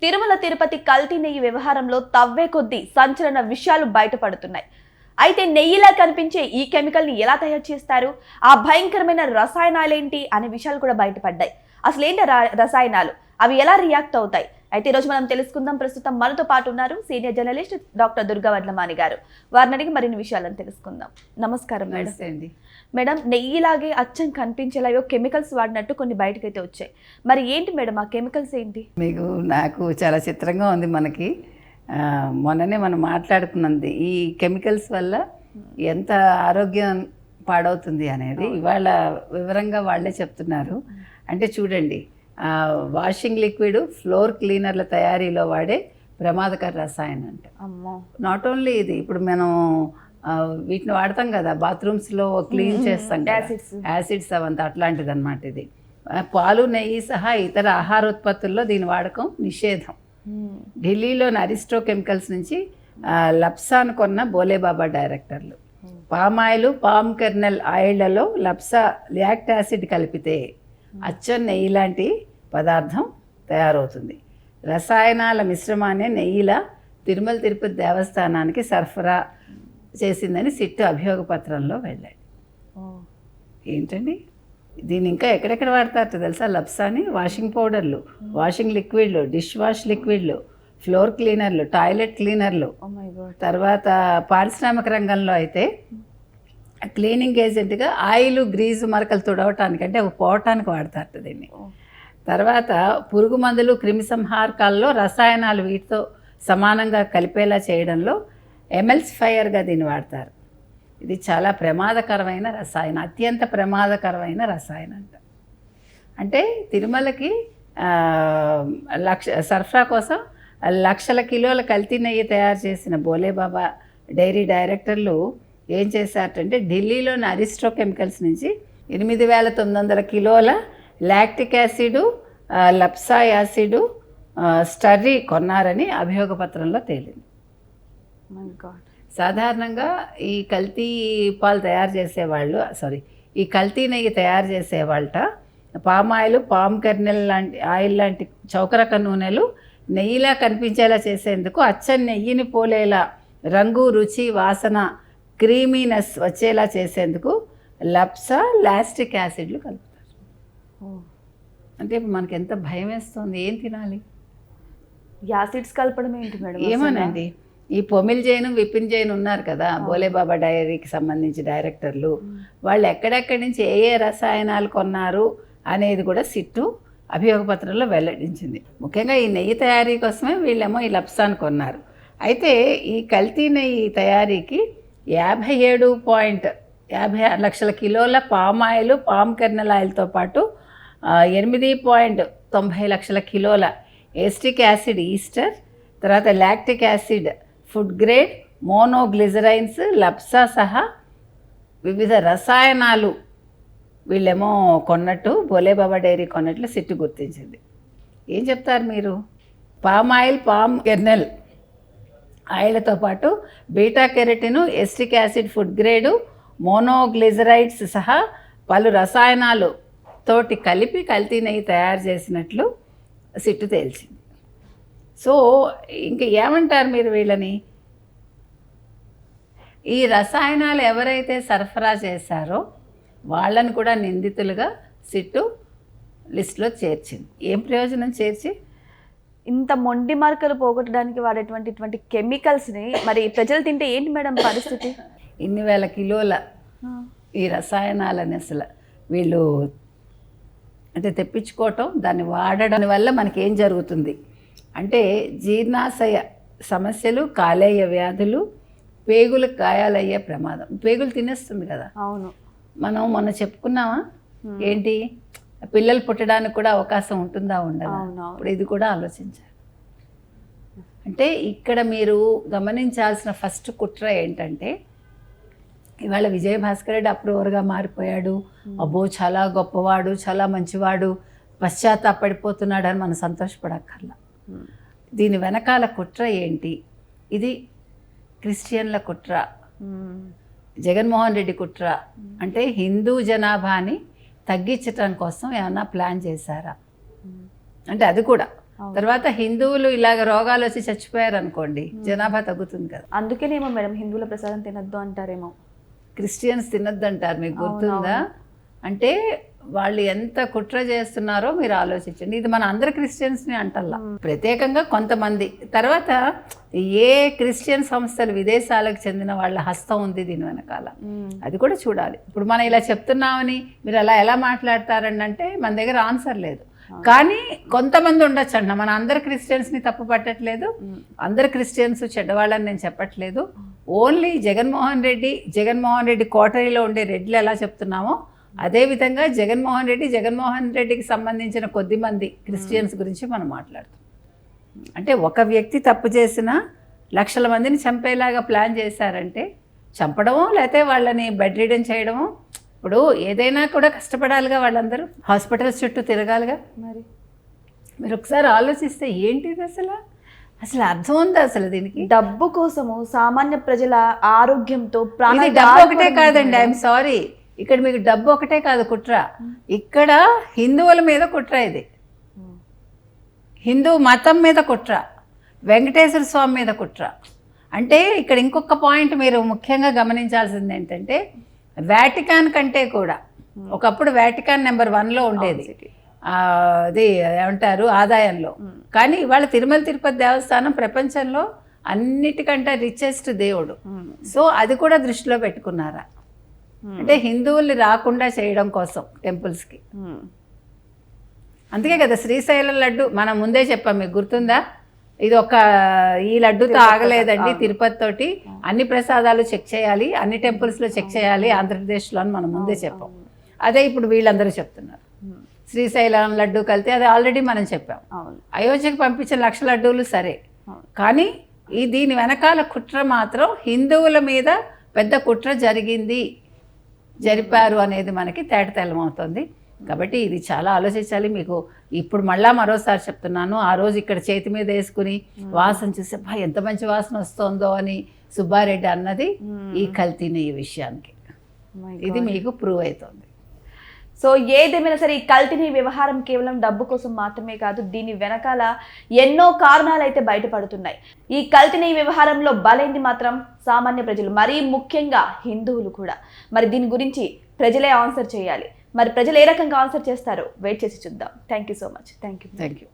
తిరుమల తిరుపతి కల్తీ నెయ్యి వ్యవహారంలో తవ్వే కొద్దీ సంచలన విషయాలు బయటపడుతున్నాయి. అయితే నెయ్యిలా కనిపించే ఈ కెమికల్ ని ఎలా తయారు చేస్తారు, ఆ భయంకరమైన రసాయనాలేంటి అనే విషయాలు కూడా బయటపడ్డాయి. అసలు ఏంటి రసాయనాలు, అవి ఎలా రియాక్ట్ అవుతాయి? అయితే ఈరోజు మనం తెలుసుకుందాం. ప్రస్తుతం మనతో పాటు ఉన్నారు senior journalist doctor Durga Vadlamani గారు. వారిని అడిగి మరిన్ని విషయాలను తెలుసుకుందాం. నమస్కారం మేడం. మేడం, నెయ్యిలాగే అచ్చం కనిపించేలాగో కెమికల్స్ వాడినట్టు కొన్ని బయటకైతే వచ్చాయి. మరి ఏంటి మేడం ఆ కెమికల్స్ ఏంటి? నాకు చాలా చిత్రంగా ఉంది. మనకి మొన్ననే మనం మాట్లాడుకున్నది ఈ కెమికల్స్ వల్ల ఎంత ఆరోగ్యం పాడవుతుంది అనేది ఇవాళ వివరంగా వాళ్ళే చెప్తున్నారు. అంటే చూడండి, వాషింగ్ లిక్విడ్, ఫ్లోర్ క్లీనర్ల తయారీలో వాడే ప్రమాదకర రసాయనం అంట. నాట్ ఓన్లీ ఇది, ఇప్పుడు మనం వీటిని వాడతాం కదా బాత్రూమ్స్లో క్లీన్ చేస్తాం, యాసిడ్స్ అవంతా అట్లాంటిది అనమాట ఇది. పాలు, నెయ్యి సహా ఇతర ఆహారోత్పత్తుల్లో దీని వాడకం నిషేధం. ఢిల్లీలోని అరిస్టో కెమికల్స్ నుంచి లప్సాను కొన్న బోలేబాబా డైరెక్టర్లు palm oil, palm kernel ఆయిళ్లలో లప్సా lacked acid కలిపితే అచ్చం నెయ్యి లాంటి పదార్థం తయారవుతుంది. రసాయనాల మిశ్రమాన్ని నెయ్యిలా తిరుమల తిరుపతి దేవస్థానానికి సరఫరా చేసిందని సిట్టు అభియోగ పత్రంలో వెళ్ళాడు. ఏంటండి దీన్ని ఇంకా ఎక్కడెక్కడ వాడతారో తెలుసా? లప్సాని వాషింగ్ పౌడర్లు, వాషింగ్ లిక్విడ్లు, డిష్ వాష్ లిక్విడ్లు, ఫ్లోర్ క్లీనర్లు, టాయిలెట్ క్లీనర్లు, తర్వాత పారిశ్రామిక రంగంలో అయితే క్లీనింగ్ ఏజెంట్గా ఆయిల్, గ్రీజు మరకలు తుడవటానికి, అంటే అవి పోవటానికి వాడతారట దీన్ని. తర్వాత పురుగు మందులు, క్రిమిసంహారకాల్లో రసాయనాలు వీటితో సమానంగా కలిపేలా చేయడంలో ఎమెల్సిఫైయర్గా దీన్ని వాడతారు. ఇది చాలా ప్రమాదకరమైన రసాయనం, అత్యంత ప్రమాదకరమైన రసాయనం అంట. అంటే తిరుమలకి సరఫరా కోసం లక్షల కిలోల కల్తీ నెయ్యి తయారు చేసిన బోలేబాబా డైరీ డైరెక్టర్లు ఏం చేశారంటే ఢిల్లీలోని అరిస్టో కెమికల్స్ నుంచి 8,900 కిలోల లాక్టిక్ యాసిడ్, లప్సా యాసిడ్, స్టర్రీ కొన్నారని అభియోగ పత్రంలో తేలింది. సాధారణంగా ఈ కల్తీ పాలు తయారు చేసేవాళ్ళు, ఈ కల్తీ నెయ్యి తయారు చేసేవాళ్ళ పామాయిల్, పామ్ కెర్నల్ లాంటి ఆయిల్ లాంటి చౌకరక నూనెలు నెయ్యిలా కనిపించేలా చేసేందుకు అచ్చం నెయ్యిని పోలేలా రంగు, రుచి, వాసన, క్రీమీనెస్ వచ్చేలా చేసేందుకు లప్సా, లాస్టిక్ యాసిడ్లు కలుపుతారు. అంటే ఇప్పుడు మనకి ఎంత భయం వేస్తుంది, ఏం తినాలి? యాసిడ్స్ కలపడం ఏంటి మేడం? ఏమోనండి, ఈ పొమిల్ జైన్, విపిన్ జైన్ ఉన్నారు కదా బోలేబాబా డైరీకి సంబంధించి డైరెక్టర్లు, వాళ్ళు ఎక్కడెక్కడి నుంచి ఏ ఏ రసాయనాలు కొన్నారు అనేది కూడా సిట్టు అభియోగ పత్రంలో వెల్లడించింది. ముఖ్యంగా ఈ నెయ్యి తయారీ కోసమే వీళ్ళేమో ఈ లప్సాను కొన్నారు. అయితే ఈ కల్తీ నెయ్యి తయారీకి 57.56 లక్షల కిలోల పామాయిల్, పామ్ కెర్నల్ ఆయిల్తో పాటు 8.90 లక్షల కిలోల ఎస్టిక్ యాసిడ్ ఈస్టర్, తర్వాత లాక్టిక్ యాసిడ్, ఫుడ్ గ్రేడ్ మోనోగ్లిజరైన్స్, లప్సా సహా వివిధ రసాయనాలు వీళ్ళేమో కొన్నట్టు బోలేబాబా డైరీ కొన్నట్లు సిట్టు గుర్తించింది. ఏం చెప్తారు మీరు? పామాయిల్, పామ్ కెర్నల్ ఆయిల్తో పాటు beta carotene, acetic acid, food grade, monoglycerides సహా పలు రసాయనాలు తోటి కలిపి కల్తీ నెయ్యి తయారు చేసినట్లు సిట్టు తేల్చింది. సో ఇంక ఏమంటారు మీరు వీళ్ళని? ఈ రసాయనాలు ఎవరైతే సరఫరా చేశారో వాళ్ళని కూడా నిందితులుగా సిట్టు లిస్టులో చేర్చింది. ఏం ప్రయోజనం చేర్చి? ఇంత మొండి మార్కలు పోగొట్టడానికి వాడేటువంటి కెమికల్స్ని మరి ప్రజలు తింటే ఏంటి మేడం పరిస్థితి? ఇన్ని వేల కిలోల ఈ రసాయనాలని అసలు వీళ్ళు అంటే తెప్పించుకోవటం, దాన్ని వాడడం వల్ల మనకి ఏం జరుగుతుంది అంటే జీర్ణాశయ సమస్యలు, కాలేయ వ్యాధులు, పేగులు గాయాలయ్యే ప్రమాదం. పేగులు తినేస్తుంది కదా. అవును, మనం మొన్న చెప్పుకున్నామా ఏంటి, పిల్లలు పుట్టడానికి కూడా అవకాశం ఉంటుందా, ఉండదా? ఇప్పుడు ఇది కూడా ఆలోచించాలి. అంటే ఇక్కడ మీరు గమనించాల్సిన ఫస్ట్ కుట్ర ఏంటంటే, ఇవాళ విజయభాస్కర్ రెడ్డి అప్రూవర్గా మారిపోయాడు, అబ్బో చాలా గొప్పవాడు, చాలా మంచివాడు, పశ్చాత్తాపడిపోతున్నాడు అని మనం సంతోషపడక్కర్లా. దీని వెనకాల కుట్ర ఏంటి? ఇది క్రిస్టియన్ల కుట్ర, జగన్మోహన్ రెడ్డి కుట్ర. అంటే హిందూ జనాభాని తగ్గించటం కోసం ఏమన్నా ప్లాన్ చేశారా అంటే అది కూడా తర్వాత హిందువులు ఇలాగ రోగాలు వచ్చి చచ్చిపోయారు అనుకోండి, జనాభా తగ్గుతుంది కదా. అందుకేనేమో మేడం హిందువుల ప్రసాదం తినద్దు అంటారేమో. క్రిస్టియన్స్ తినొద్దు అంటారు, మీకు గుర్తుందా? అంటే వాళ్ళు ఎంత కుట్ర చేస్తున్నారో మీరు ఆలోచించండి. ఇది మన అందరు క్రిస్టియన్స్ని అంటల్లా, ప్రత్యేకంగా కొంతమంది. తర్వాత ఏ క్రిస్టియన్ సంస్థలు విదేశాలకు చెందిన వాళ్ళ హస్తం ఉంది దీని వెనకాల, అది కూడా చూడాలి. ఇప్పుడు మనం ఇలా చెప్తున్నామని మీరు అలా ఎలా మాట్లాడతారని అంటే మన దగ్గర ఆన్సర్ లేదు. కానీ కొంతమంది ఉండొచ్చు అంట. మన అందరు క్రిస్టియన్స్ని తప్పు పట్టట్లేదు, అందరు క్రిస్టియన్స్ చెడ్డవాళ్ళని నేను చెప్పట్లేదు. ఓన్లీ జగన్మోహన్ రెడ్డి కోటరీలో ఉండే రెడ్లు ఎలా చెప్తున్నామో అదేవిధంగా జగన్మోహన్ రెడ్డికి సంబంధించిన కొద్ది మంది క్రిస్టియన్స్ గురించి మనం మాట్లాడుతాం. అంటే ఒక వ్యక్తి తప్పు చేసినా లక్షల మందిని చంపేలాగా ప్లాన్ చేశారంటే, చంపడమో లేకపోతే వాళ్ళని బెడ్ రీడన్ చేయడమో. ఇప్పుడు ఏదైనా కూడా కష్టపడాలిగా, వాళ్ళందరూ హాస్పిటల్స్ చుట్టూ తిరగాలిగా. మరి మీరు ఒకసారి ఆలోచిస్తే ఏంటిది అసలు అర్థం ఉందా అసలు దీనికి? డబ్బు కోసము సామాన్య ప్రజల ఆరోగ్యంతో ఇది డబ్బు ఒకటే కాదండి, ఐఎమ్ సారీ, ఇక్కడ మీకు డబ్బు ఒకటే కాదు కుట్ర, ఇక్కడ హిందువుల మీద కుట్ర, ఇది హిందూ మతం మీద కుట్ర, వెంకటేశ్వర స్వామి మీద కుట్ర. అంటే ఇక్కడ ఇంకొక పాయింట్ మీరు ముఖ్యంగా గమనించాల్సింది ఏంటంటే, వాటికాన్ కంటే కూడా ఒకప్పుడు వాటికాన్ నెంబర్ 1లో ఉండేది, అది ఏమంటారు ఆదాయంలో. కానీ ఇవాళ తిరుమల తిరుపతి దేవస్థానం ప్రపంచంలో అన్నిటికంటే రిచెస్ట్ దేవుడు. సో అది కూడా దృష్టిలో పెట్టుకున్నారా? అంటే హిందువుల్ని రాకుండా చేయడం కోసం టెంపుల్స్కి. అందుకే కదా శ్రీశైలం లడ్డు మనం ముందే చెప్పాం, మీకు గుర్తుందా? ఇది ఈ లడ్డుతో ఆగలేదండి, తిరుపతి తోటి అన్ని ప్రసాదాలు చెక్ చేయాలి, అన్ని టెంపుల్స్లో చెక్ చేయాలి ఆంధ్రప్రదేశ్లో అని మనం ముందే చెప్పాం. అదే ఇప్పుడు వీళ్ళందరూ చెప్తున్నారు, శ్రీశైలం లడ్డు కలితే అది ఆల్రెడీ మనం చెప్పాం. అయోధ్యకు పంపించిన 1,00,000 లడ్డూలు సరే, కానీ దీని వెనకాల కుట్ర మాత్రం హిందువుల మీద పెద్ద కుట్ర జరిపారు అనేది మనకి తేటతెల్లమవుతుంది. కాబట్టి ఇది చాలా ఆలోచించాలి. మీకు ఇప్పుడు మరోసారి చెప్తున్నాను, ఆ రోజు ఇక్కడ చేతి మీద వేసుకుని వాసన చూసి ఎంత మంచి వాసన వస్తుందో అని సుబ్బారెడ్డి అన్నది ఈ కల్తీ నెయ్యి విషయానికి. ఇది మీకు ప్రూవ్ అవుతుంది. సో ఏదేమైనా సరే ఈ కల్తీ నెయ్యి వ్యవహారం కేవలం డబ్బు కోసం మాత్రమే కాదు, దీని వెనకాల ఎన్నో కారణాలు అయితే బయటపడుతున్నాయి. ఈ కల్తీ నెయ్యి వ్యవహారంలో బలైంది మాత్రం సామాన్య ప్రజలు, మరీ ముఖ్యంగా హిందువులు కూడా. మరి దీని గురించి ప్రజలే ఆన్సర్ చేయాలి. మరి ప్రజలు ఏ రకంగా ఆన్సర్ చేస్తారో వెయిట్ చేసి చూద్దాం. Thank you so much. Thank you.